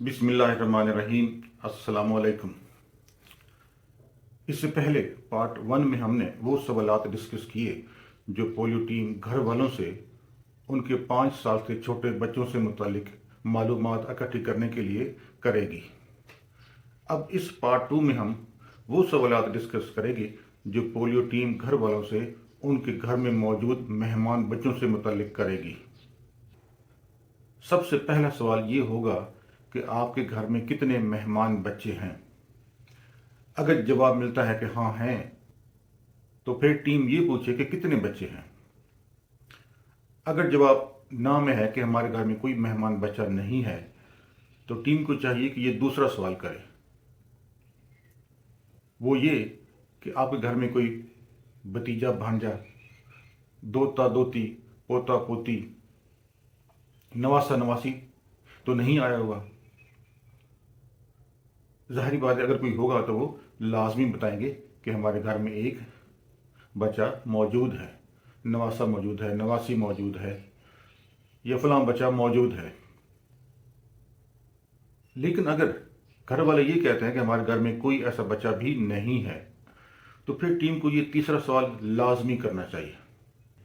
बिस्मिल्लाहिर्रहमानिर्रहीम। अस्सलाम वालेकुम। इससे पहले पार्ट 1 में हमने वो सवालात डिस्कस किए जो पोलियो टीम घर वालों से उनके 5 साल से छोटे बच्चों से मुतालिक मालूमात इकट्ठी करने के लिए करेगी। अब इस पार्ट 2 में हम वो सवालात डिस्कस करेंगे जो पोलियो टीम घर वालों से उनके घर में मौजूद मेहमान बच्चों से मुतालिक करेगी। सबसे पहला सवाल ये होगा कि आपके घर में कितने मेहमान बच्चे हैं। अगर जवाब मिलता है कि हाँ हैं, तो फिर टीम ये पूछे कि कितने बच्चे हैं। अगर जवाब ना में है कि हमारे घर में कोई मेहमान बच्चा नहीं है, तो टीम को चाहिए कि ये दूसरा सवाल करे। वो ये कि आपके घर में कोई भतीजा भांजा, दोता दोती, पोता पोती, नवासा नवासी तो नहीं आया हुआ। ज़ाहिर बात है, अगर कोई होगा तो वो लाजमी बताएंगे कि हमारे घर में एक बच्चा मौजूद है, नवासा मौजूद है, नवासी मौजूद है, या फलां बच्चा मौजूद है। लेकिन अगर घर वाले ये कहते हैं कि हमारे घर में कोई ऐसा बच्चा भी नहीं है, तो फिर टीम को ये तीसरा सवाल लाजमी करना चाहिए।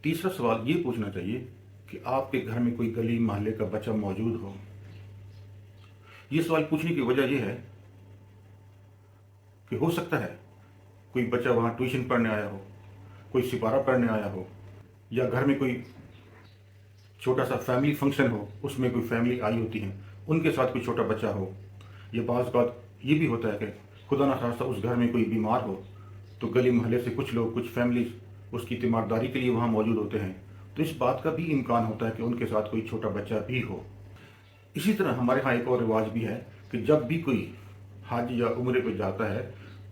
तीसरा सवाल ये पूछना चाहिए कि आपके घर में कोई गली मोहल्ले का बच्चा मौजूद हो। ये सवाल पूछने की वजह यह है कि हो सकता है कोई बच्चा वहाँ ट्यूशन पढ़ने आया हो, कोई सिपारा पढ़ने आया हो, या घर में कोई छोटा सा फैमिली फंक्शन हो, उसमें कोई फैमिली आई होती है, उनके साथ कोई छोटा बच्चा हो। या बाज़ बात ये भी होता है कि खुदा न खास्ता उस घर में कोई बीमार हो, तो गली मोहल्ले से कुछ लोग, कुछ फैमिली उसकी तीमारदारी के लिए वहाँ मौजूद होते हैं, तो इस बात का भी इम्कान होता है कि उनके साथ कोई छोटा बच्चा भी हो। इसी तरह हमारे यहाँ एक और रिवाज भी है कि जब भी कोई हज या उम्रे पे जाता है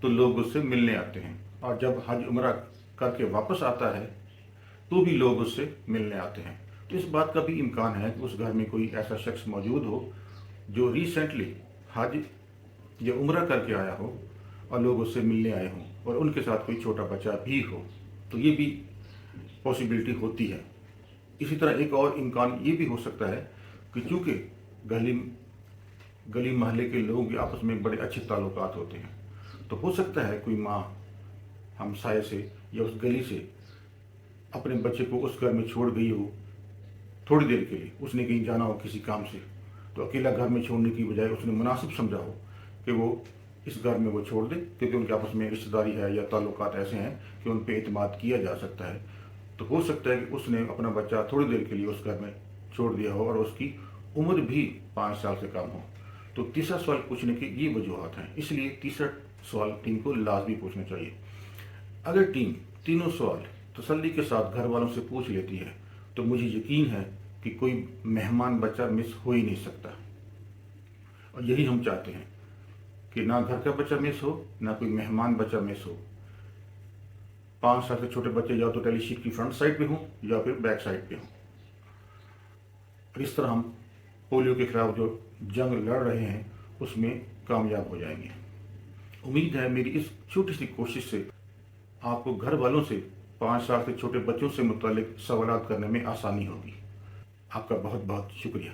तो लोग उससे मिलने आते हैं, और जब हज उम्रा करके वापस आता है तो भी लोग उससे मिलने आते हैं। तो इस बात का भी इम्कान है कि उस घर में कोई ऐसा शख्स मौजूद हो जो रिसेंटली हज या उम्रा करके आया हो और लोग उससे मिलने आए हों, और उनके साथ कोई छोटा बच्चा भी हो। तो ये भी पॉसिबिलिटी होती है। इसी तरह एक और इम्कान ये भी हो सकता है कि चूँकि गली मोहल्ले के लोगों के आपस में बड़े अच्छे ताल्लुकात होते हैं, तो हो सकता है कोई माँ हमसाये से या उस गली से अपने बच्चे को उस घर में छोड़ गई हो थोड़ी देर के लिए, उसने कहीं जाना हो किसी काम से, तो अकेला घर में छोड़ने की बजाय उसने मुनासिब समझा हो कि वो इस घर में वो छोड़ दे, क्योंकि उनके आपस में रिश्तेदारी है या ताल्लुकात ऐसे हैं कि उन पर एतमाद किया जा सकता है। तो हो सकता है कि उसने अपना बच्चा थोड़ी देर के लिए उस घर में छोड़ दिया हो और उसकी उम्र भी 5 साल से कम हो। तो तीसरा सवाल पूछने की ये वजूहत हैं, इसलिए तीसरा सवाल टीम को लाजमी पूछना चाहिए। अगर टीम तीनों सवाल तसल्ली के साथ घर वालों से पूछ लेती है, तो मुझे यकीन है कि कोई मेहमान बच्चा मिस हो ही नहीं सकता। और यही हम चाहते हैं कि ना घर का बच्चा मिस हो, ना कोई मेहमान बच्चा मिस हो। 5 साल से छोटे बच्चे या तो टैली शीट की फ्रंट साइड पे हों या फिर बैक साइड पे हों। और इस तरह हम पोलियो के खिलाफ जो जंग लड़ रहे हैं उसमें कामयाब हो जाएंगे। उम्मीद है मेरी इस छोटी सी कोशिश से आपको घर वालों से 5 साल से छोटे बच्चों से मुतालिक सवालात करने में आसानी होगी। आपका बहुत बहुत शुक्रिया।